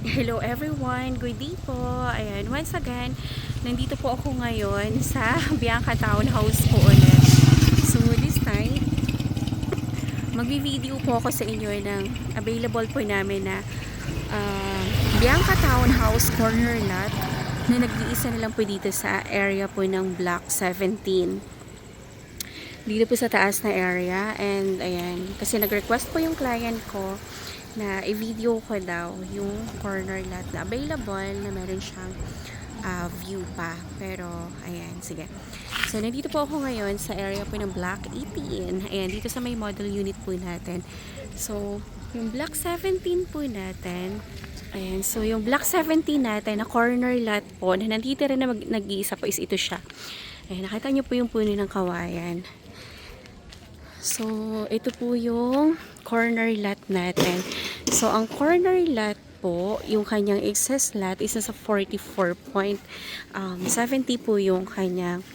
Hello everyone, good day po. Ayan, once again, nandito po ako ngayon sa Bianca Townhouse po ulit. So this time, magvi-video po ako sa inyo ng available po namin na Bianca Townhouse corner lot na nag-iisa na lang po dito sa area po ng Block 17. Dito po sa taas na area, and ayan, kasi nag-request po yung client ko na i-video ko daw yung corner lot na available na meron siyang view pa. Pero, ayan, sige. So, nandito po ako ngayon sa area po ng Block 18. Ayan, dito sa may model unit po natin. So, yung Block 17 po natin, ayan, so yung Block 17 natin na corner lot po, na nandito rin na nag-iisa po is ito siya. Ayan, nakita nyo po yung puno ng kawayan. So, ito po yung corner lot natin. So, ang corner lot po, yung kanyang excess lot is nasa 44.70 po yung kanyang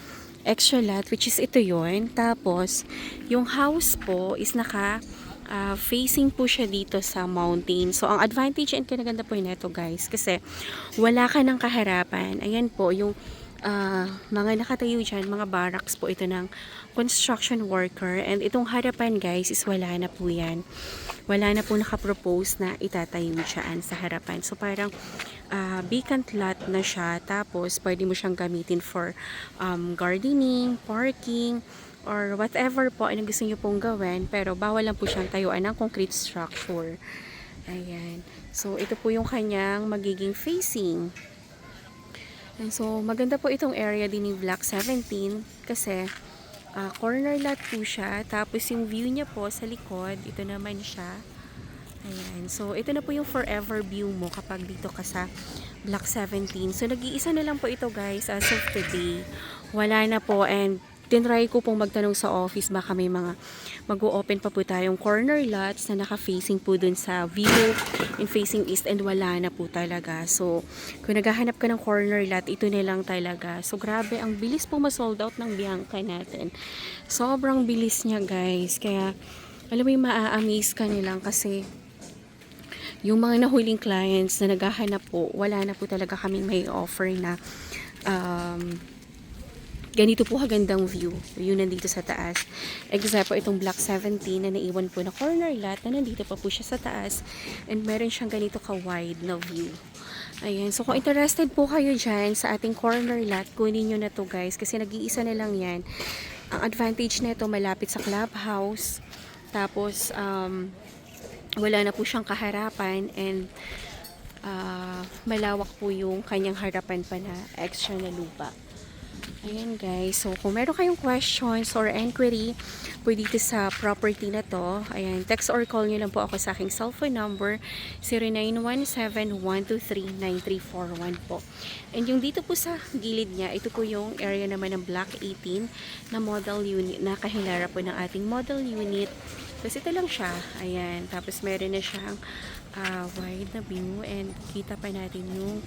extra lot, which is ito yun. Tapos, yung house po is facing po siya dito sa mountain. So, ang advantage and kinaganda po nito guys, kasi wala ka ng kaharapan. Ayan po, yung mga nakatayo dyan, mga barracks po ito ng construction worker, and itong harapan guys is wala na po yan. Wala na po nakapropose na itatayo dyan sa harapan. So parang vacant lot na siya, tapos pwede mo siyang gamitin for gardening, parking, or whatever po ang gusto nyo pong gawin, pero bawal lang po siyang tayuan ng concrete structure. Ayan. So ito po yung kanyang magiging facing. And so, maganda po itong area din ni Block 17 kasi corner lot po siya. Tapos yung view niya po sa likod, ito naman siya. Ayan. So, ito na po yung forever view mo kapag dito ka sa Block 17. So, nag-iisa na lang po ito guys as of today. Wala na po, and tinry ko pong magtanong sa office baka may mga mag-o-open pa po tayong corner lots na naka-facing po dun sa view in facing east, and wala na po talaga. So, kung naghahanap ka ng corner lot, ito na lang talaga. So, grabe, ang bilis po ma-sold out ng Bianca natin. Sobrang bilis niya guys. Kaya, alam mo yung maa-amaze ka nilang kasi yung mga nahuling clients na naghahanap po, wala na po talaga kaming may offer na ganito po kagandang view. Yun nandito sa taas. Except po itong Block 17 na naiwan po na corner lot na nandito pa po siya sa taas. And meron siyang ganito ka-wide na view. Ayan. So kung interested po kayo dyan sa ating corner lot, kunin nyo na to guys. Kasi nag-iisa na lang yan. Ang advantage na ito, malapit sa clubhouse. Tapos, wala na po siyang kaharapan. And, malawak po yung kanyang harapan pa na extra na lupa. Ayan guys, so kung meron kayong questions or inquiry po dito sa property na to, ayan, text or call nyo lang po ako sa aking cellphone number 0917-123-9341 po. And yung dito po sa gilid niya, ito po yung area naman ng Block 18 na model unit, na kahilara po ng ating model unit. Tapos ito lang siya, ayan, tapos meron na siyang wide na view, and kita pa natin yung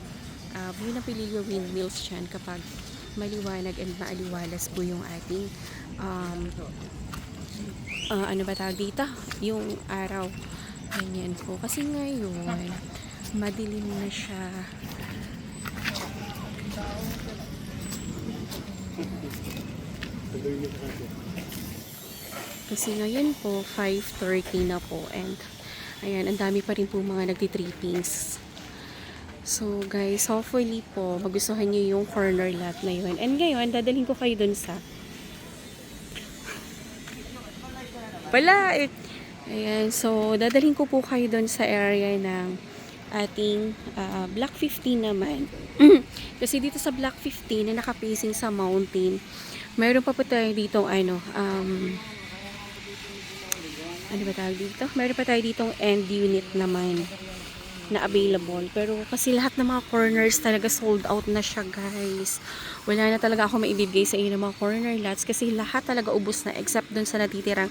view ng Pililio windmills dyan kapag maliwanag and maaliwalas po yung ating ano ba tawag dito? Yung araw. Ganyan po. Kasi ngayon, madilim na siya. Kasi ngayon po, 5:30 na po. And, ayan, ang dami pa rin po mga nagtitrippings. So guys, hopefully po magustuhan niyo yung corner lot na yun. And ngayon, dadalhin ko kayo dun sa ayan, so dadalhin ko po kayo dun sa area ng ating Block 15 naman. Kasi dito sa Block 15 na naka-facing sa mountain, mayroon pa po tayo dito ano ba tawag dito? Mayroon pa tayo ditong end unit naman na available. Pero kasi lahat ng mga corners talaga sold out na siya guys. Wala na talaga ako maibibigay sa inyo ng mga corner lots kasi lahat talaga ubos na except dun sa natitirang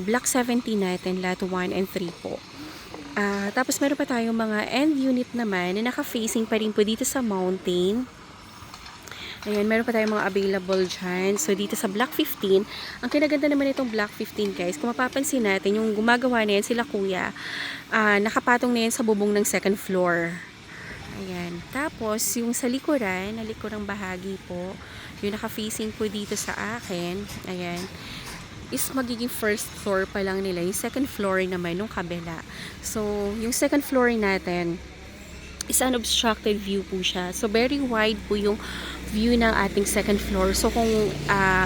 Block 17 natin, lot 1 and 3 po. Tapos meron pa tayong mga end unit naman na naka-facing pa rin po dito sa mountain. Ayan, meron pa tayong mga available dyan. So, dito sa Block 15, ang kinaganda naman itong Block 15, guys, kung mapapansin natin, yung gumagawa na yan, sila kuya, nakapatong na yan sa bubong ng second floor. Ayan. Tapos, yung sa likuran, na likurang bahagi po, yung naka-facing po dito sa akin, ayan, is magiging first floor pa lang nila. Yung second floor naman, nung kabila. So, yung second floor natin, is unobstructed view po siya. So, very wide po yung view ng ating second floor. So, kung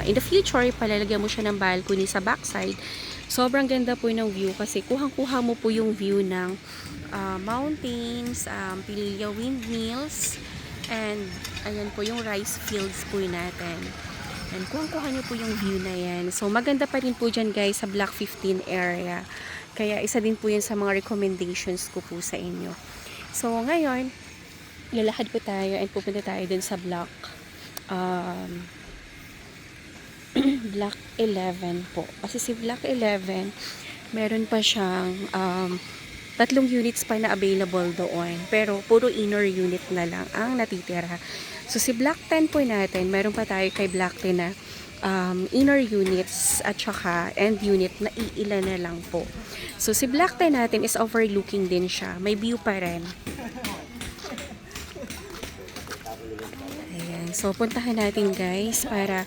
in the future, palalagyan mo siya ng balcony sa backside, sobrang ganda po ng view kasi kuhang-kuha mo po yung view ng mountains, Pililya windmills, and ayan po yung rice fields po natin. And kuhang-kuha nyo po yung view na yan. So, maganda pa rin po dyan guys sa Block 15 area. Kaya isa din po yan sa mga recommendations ko po sa inyo. So, ngayon, lalakad po tayo and pupunta tayo dun sa block Block 11 po. Kasi si Block 11, meron pa siyang 3 units pa na available doon. Pero, puro inner unit na lang ang natitira. So, si Block 10 po natin, meron pa tayo kay Block 10 na inner units at saka end unit na iilan na lang po. So, si Block 10 natin is overlooking din siya. May view pa rin. Ayan. So, puntahan natin guys para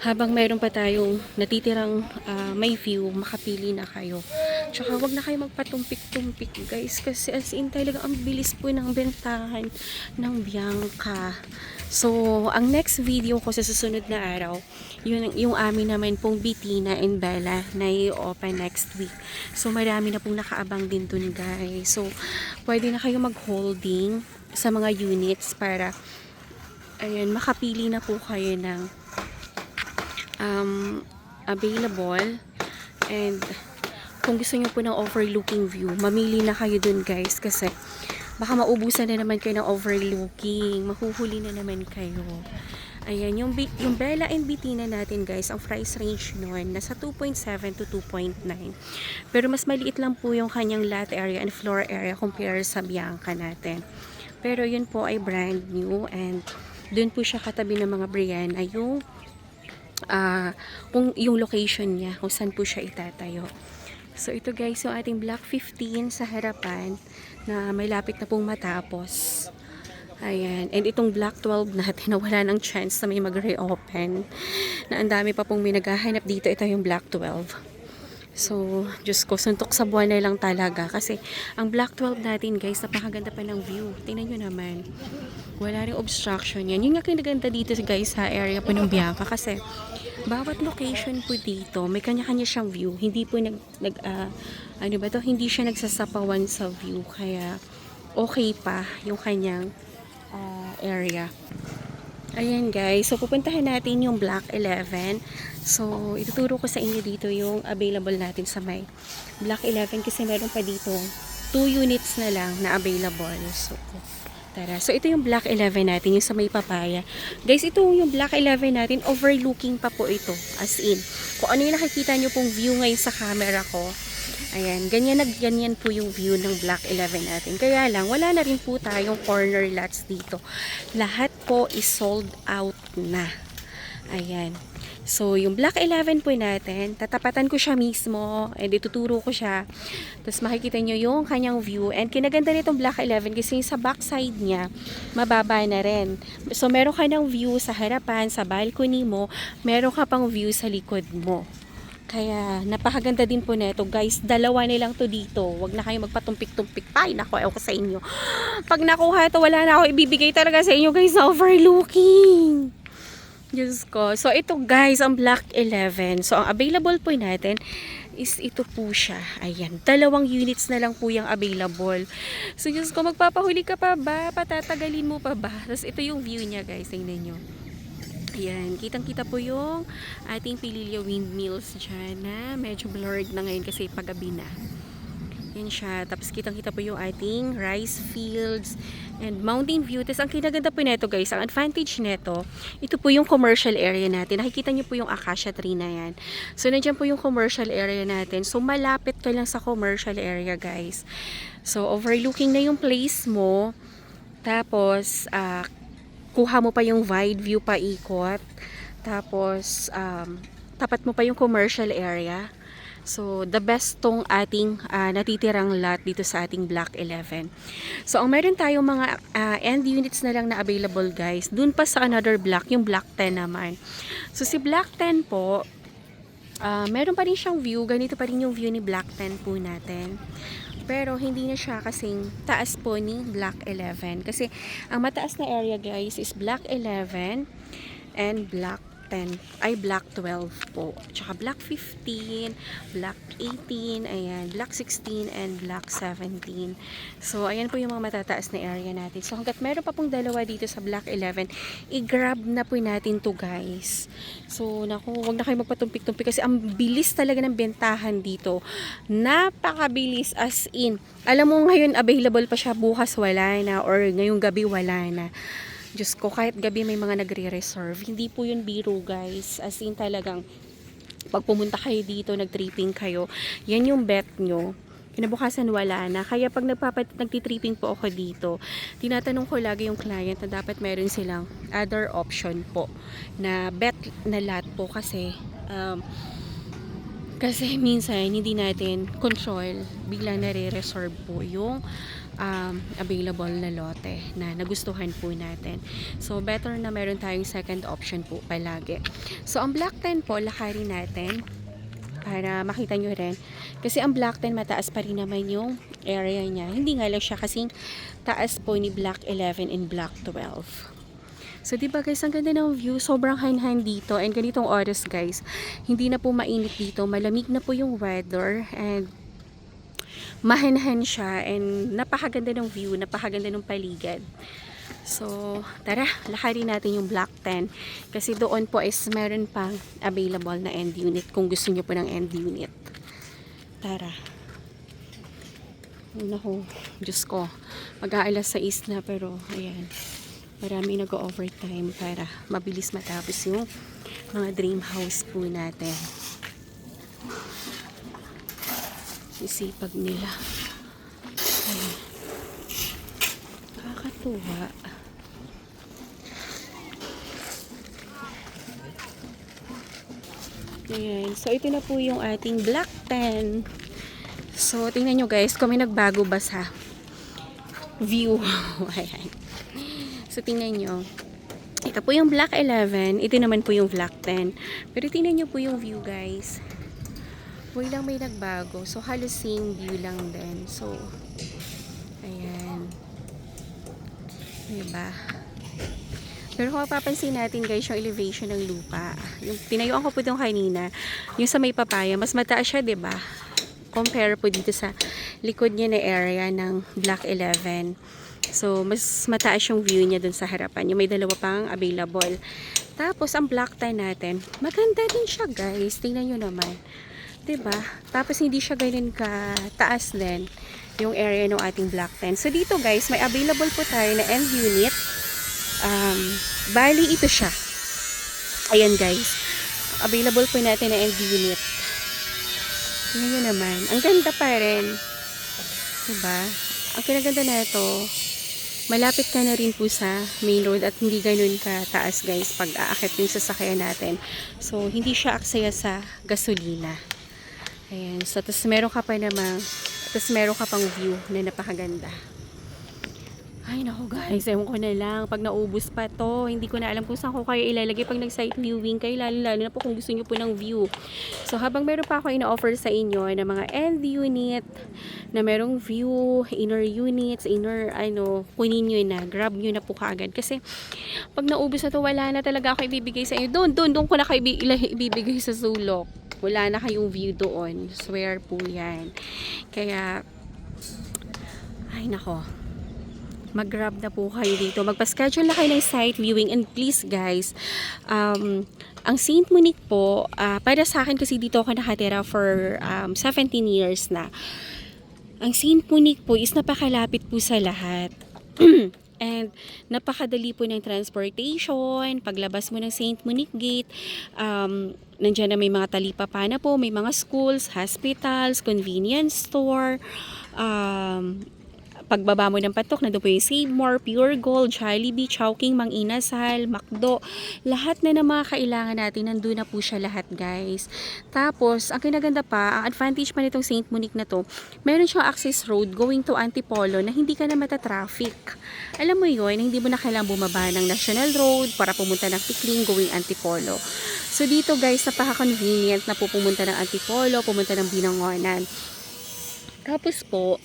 habang meron pa tayong natitirang may view, makapili na kayo. Tsaka wag na kayo magpatumpik-tumpik guys kasi as in talaga ang bilis po ng bentahan ng Bianca. So, ang next video ko sa susunod na araw, yung amin naman pong Bitina and Bella na i-open next week. So, marami na pong nakaabang din dun guys. So, pwede na kayo mag-holding sa mga units para ayan, makapili na po kayo ng available. And kung gusto nyo po ng overlooking view, mamili na kayo dun guys kasi baka maubusan na naman kayo ng overlooking, mahuhuli na naman kayo. Ayan, yung Bella and Bitina natin guys, ang price range nun nasa 2.7 to 2.9. Pero mas maliit lang po yung kanyang lot area and floor area compare sa Bianca natin. Pero yun po ay brand new and dun po siya katabi ng mga Brianna yung kung yung location niya, kung saan po siya itatayo. So, ito guys, yung ating Block 15 sa harapan na may lapit na pong matapos. Ayan. And itong Block 12 natin na wala ng chance na may mag-reopen. Na ang dami pa pong may naghahanap dito. Ito yung Block 12. So, Diyos ko, suntok sa buwan na lang talaga. Kasi, ang Block 12 natin guys, napakaganda pa ng view. Tingnan nyo naman. Wala ring obstruction yan. Yung nga kinaganda dito guys sa area po ng Bianca kasi bawat location po dito, may kanya-kanya siyang view. Hindi po ano ba to? Hindi siya nagsasapawan sa view. Kaya, okay pa yung kanyang area. Ayan guys. So, pupuntahan natin yung Block 11. So, ituturo ko sa inyo dito yung available natin sa may Block 11 kasi meron pa dito 2 units na lang na available. So, tara. So, ito yung Block 11 natin, yung sa may papaya. Guys, ito yung Block 11 natin, overlooking pa po ito. As in, kung ano yung nakikita nyo pong view ngayon sa camera ko, ayan, ganyan po yung view ng Block 11 natin. Kaya lang, wala na rin po tayong corner lots dito. Lahat po is sold out na. Ayan. So, yung Block 11 po natin, tatapatan ko siya mismo and ituturo ko siya. Tapos makikita nyo yung kanyang view. And kinaganda nitong Block 11 kasi sa backside niya, mababa na rin. So, meron ka ng view sa harapan, sa balcony mo, meron ka pang view sa likod mo. Kaya, napakaganda din po nito. Guys, dalawa nilang to dito. Huwag na kayo magpatumpik-tumpik. Ay, naku, ewan ko sa inyo. Pag nakuha ito, wala na ako ibibigay talaga sa inyo guys na overlooking. Diyos ko. So, ito guys, ang Block 11. So, ang available po natin is ito po siya. Ayan. 2 units na lang po yung available. So, Diyos ko, magpapahuli ka pa ba? Patatagalin mo pa ba? Tapos, ito yung view niya guys. Tingnan nyo. Ayan. Kitang-kita po yung ating Pililya windmills dyan na medyo blurred na ngayon kasi paggabi na. Yan siya. Tapos kitang-kita po yung ating rice fields and mountain view. Tapos ang kinaganda po neto guys, ang advantage neto, ito po yung commercial area natin. Nakikita niyo po yung acacia tree na yan. So nandiyan po yung commercial area natin. So malapit ka lang sa commercial area guys. So overlooking na yung place mo. Tapos kuha mo pa yung wide view pa ikot. Tapos, tapat mo pa yung commercial area. So, the best tong ating natitirang lot dito sa ating Block 11. So, ang meron tayong mga end units na lang na available guys. Dun pa sa another block, yung Block 10 naman. So, si Block 10 po, meron pa rin siyang view. Ganito pa rin yung view ni Block 10 po natin. Pero, hindi na siya kasing taas po ni Block 11. Kasi, ang mataas na area guys is Block 11 and Block 10, ay Block 12 po. Tsaka Block 15, Block 18, ayan, Block 16, and Block 17. So, ayan po yung mga matataas na area natin. So, hanggat meron pa pong dalawa dito sa Block 11, i-grab na po natin to guys. So, naku, wag na kayo magpatumpik-tumpik kasi ang bilis talaga ng bentahan dito. Napakabilis as in. Alam mo ngayon available pa siya, bukas wala na, or ngayong gabi wala na. Diyos ko, kahit gabi may mga nagre-reserve. Hindi po yun biro guys. As in talagang, pag pumunta kayo dito, nag-tripping kayo, yan yung bet nyo. Kinabukasan wala na. Kaya pag nagtitripping po ako dito, tinatanong ko lagi yung client na dapat meron silang other option po. Na bet na lot po kasi, minsan hindi natin control, biglang nare-reserve po yung available na lote na nagustuhan po natin. So, better na meron tayong second option po palagi. So, ang Block 10 po, lakarin natin para makita nyo rin. Kasi ang Block 10, mataas pa rin naman yung area niya. Hindi nga lang siya kasing taas po ni Block 11 and Block 12. So, diba guys, ang ganda ng view. Sobrang hanhan dito. And ganitong oras guys, hindi na po mainit dito. Malamig na po yung weather. And mahanhan siya. And napakaganda ng view. Napakaganda ng paligid. So, tara, lakarin natin yung Block 10. Kasi doon po is meron pang available na end unit. Kung gusto nyo po ng end unit. Tara. Naku, Diyos ko. Mag-aalas 6 na pero, ayan. Maraming nag-overtime para mabilis matapos yung mga dream house po natin. Isipag nila. Ay, kakatuwa. Ayan. So, ito na po yung ating Block 10. So, tingnan nyo guys, kung may nagbago ba sa view. Ayan. So, tingnan nyo. Ito po yung Block 11. Ito naman po yung Block 10. Pero tingnan nyo po yung view, guys. Walang may nagbago. So, halos same view lang din. So, ayan. Diba? Pero kung mapapansin natin, guys, yung elevation ng lupa. Yung tinayuan ko po itong kanina. Yung sa may papaya, mas mataas siya, diba? Compare po dito sa likod niya na area ng Block 11. So, mas mataas yung view niya dun sa harapan. Yung may dalawa pang available. Tapos, ang Block 10 natin, maganda din siya, guys. Tingnan nyo naman. Diba? Tapos, hindi siya ganun ka-taas din yung area ng ating Block 10. So, dito, guys, may available po tayo na end unit. Bali, ito siya. Ayan, guys. Available po natin na end unit. Tingnan nyo naman. Ang ganda pa rin. Diba? Ang kinaganda na ito, malapit ka na rin po sa main road at hindi ganun kataas guys pag aakit yung sasakyan natin. So, hindi siya aksaya sa gasolina. Ayan. So, tapos meron ka pa namang, tapos meron ka pang view na napakaganda. Ay, naku guys, ewan ko na lang. Pag naubos pa to, hindi ko na alam kung saan ko kayo ilalagay pag nag-site viewing kayo, lalo na po kung gusto nyo po ng view. So, habang meron pa ako ina-offer sa inyo na mga end unit, na merong view, inner units, kunin nyo na, grab nyo na po kaagad. Kasi, pag naubos na to, wala na talaga ako ibibigay sa inyo. Doon ko na kayo ibibigay sa sulok. Wala na kayong view doon. Swear po yan. Kaya, ay nako. Mag-grab na po kayo dito. Magpa-schedule na kayo ng site viewing. And please guys, ang St. Monique po, para sa akin kasi dito ako nakatira for 17 years na. Ang St. Monique po is napakalapit po sa lahat. And napakadali po ng transportation. Paglabas mo ng St. Monique Gate, nandiyan na may mga talipapa na po, may mga schools, hospitals, convenience store, pagbaba mo ng patok, nandun po yung Save More, Pure Gold, Jollibee, Chowking, Mang Inasal, McDo. Lahat na ng mga kailangan natin, nandun na po siya lahat, guys. Tapos, ang kinaganda pa, ang advantage pa nitong St. Monique na to, meron siyang access road going to Antipolo na hindi ka na matatraffic. Alam mo yun, hindi mo na kailangang bumaba ng National Road para pumunta ng Tikling going Antipolo. So, dito guys, napaka-convenient na po pumunta ng Antipolo, pumunta ng Binangonan. Tapos po,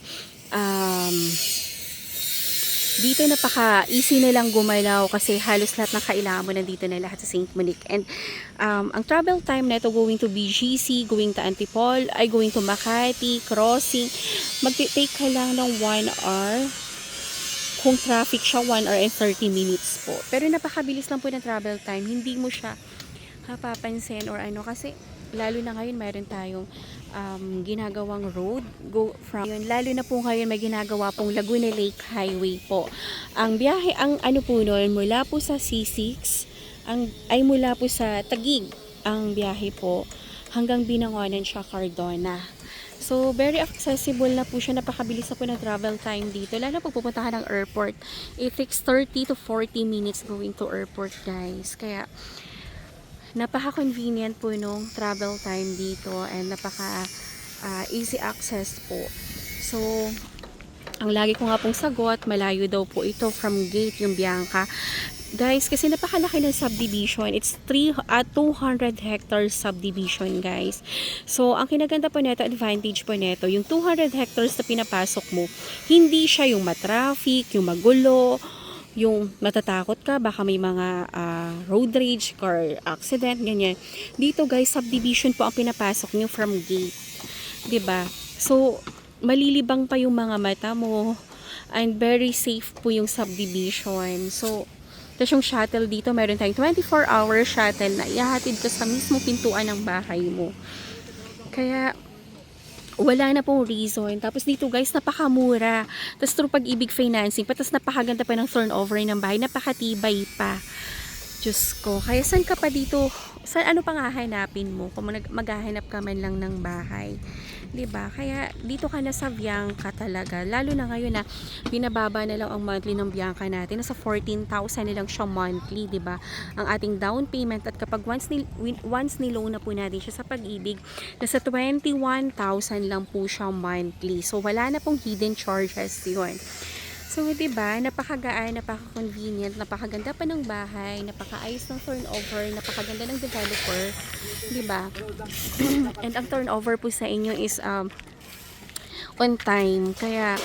dito napaka-easy na lang gumalaw kasi halos lahat ng kailangan mo nandito na lahat sa St. Monique. And ang travel time na ito going to BGC, going to Antipolo, ay going to Makati, crossing, mag-take ka lang ng 1 hour. Kung traffic siya, 1 hour and 30 minutes po. Pero napakabilis lang po ng travel time. Hindi mo siya papansin or ano kasi lalo na ngayon mayroon tayong ginagawang road go from yun, lalo na po ngayon may ginagawa pong Laguna Lake Highway po. Ang biyahe, ang ano po noon, mula po sa C6 ay mula po sa Taguig ang biyahe po hanggang Binangonan siya, Cardona. So, very accessible na po siya. Napakabilis na po ng travel time dito. Lalo pag pupunta ka ng airport, it takes 30 to 40 minutes going to airport, guys. Kaya napaka-convenient po nung travel time dito and napaka easy access po. So, ang lagi ko nga pong sagot, malayo daw po ito from gate yung Bianca. Guys, kasi napakalaki ng subdivision. It's 200 hectares subdivision, guys. So, ang kinaganda po nito, advantage po nito, yung 200 hectares na pinapasok mo, hindi siya yung matraffic, yung magulo, yung matatakot ka, baka may mga road rage, car accident, ganyan. Dito guys, subdivision po ang pinapasok nyo from gate. 'Di ba? So, malilibang pa yung mga mata mo and very safe po yung subdivision. So, tapos yung shuttle dito, meron tayong 24-hour shuttle na ihahatid ka sa mismo pintuan ng bahay mo. Kaya, wala na pong reason. Tapos dito guys, napakamura. Tapos through Pag-ibig financing, patas napakaganda pa ng turnover ng bahay, napakatibay pa. Diyos ko, kaya saan ka pa dito? Ano pang hahanapin mo kung maghahanap ka man lang ng bahay? 'Di ba? Kaya dito ka na sa Bianca talaga. Lalo na ngayon na binababa na lang ang monthly ng Bianca natin. Nasa 14,000 na lang siya monthly, 'di ba? Ang ating down payment at kapag once ni-loan na po natin siya sa Pag-ibig, nasa 21,000 lang po siya monthly. So wala na pong hidden charges 'yon. So, diba, napakagaan, napaka-convenient, napakaganda pa ng bahay, napakaayos ng turnover, napakaganda ng developer, diba? And ang turnover po sa inyo is on time. Kaya,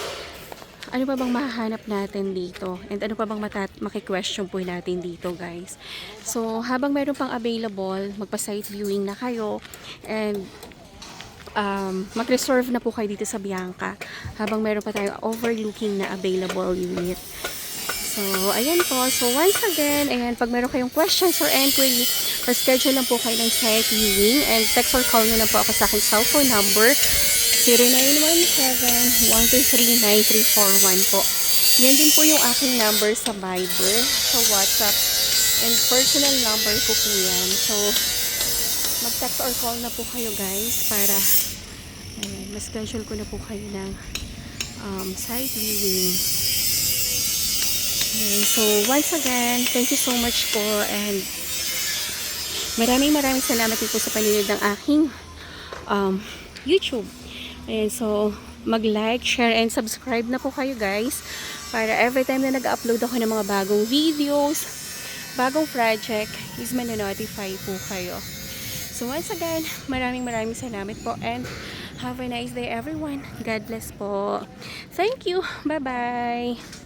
ano pa bang mahahanap natin dito? And ano pa bang maki-question po natin dito, guys? So, habang meron pang available, magpa-site viewing na kayo, and mag-reserve na po kayo dito sa Bianca habang meron pa tayong overlooking na available unit. So, ayan po. So, once again, ayan, pag meron kayong questions or inquiry, schedule lang po kayo ng site viewing and text or call nyo lang po ako sa aking cellphone number 0917-123-9341 po. Yan din po yung aking number sa Viber, sa WhatsApp, and personal number ko po yan. So, mag-text or call na po kayo guys para mas-schedule ko na po kayo ng site viewing. Okay, so once again, thank you so much po and maraming salamat din po sa panonood ng aking YouTube. And so mag-like, share, and subscribe na po kayo guys para every time na nag-upload ako ng mga bagong videos, bagong project, is manonotify po kayo. So once again, maraming salamat po and have a nice day everyone. God bless po. Thank you. Bye-bye.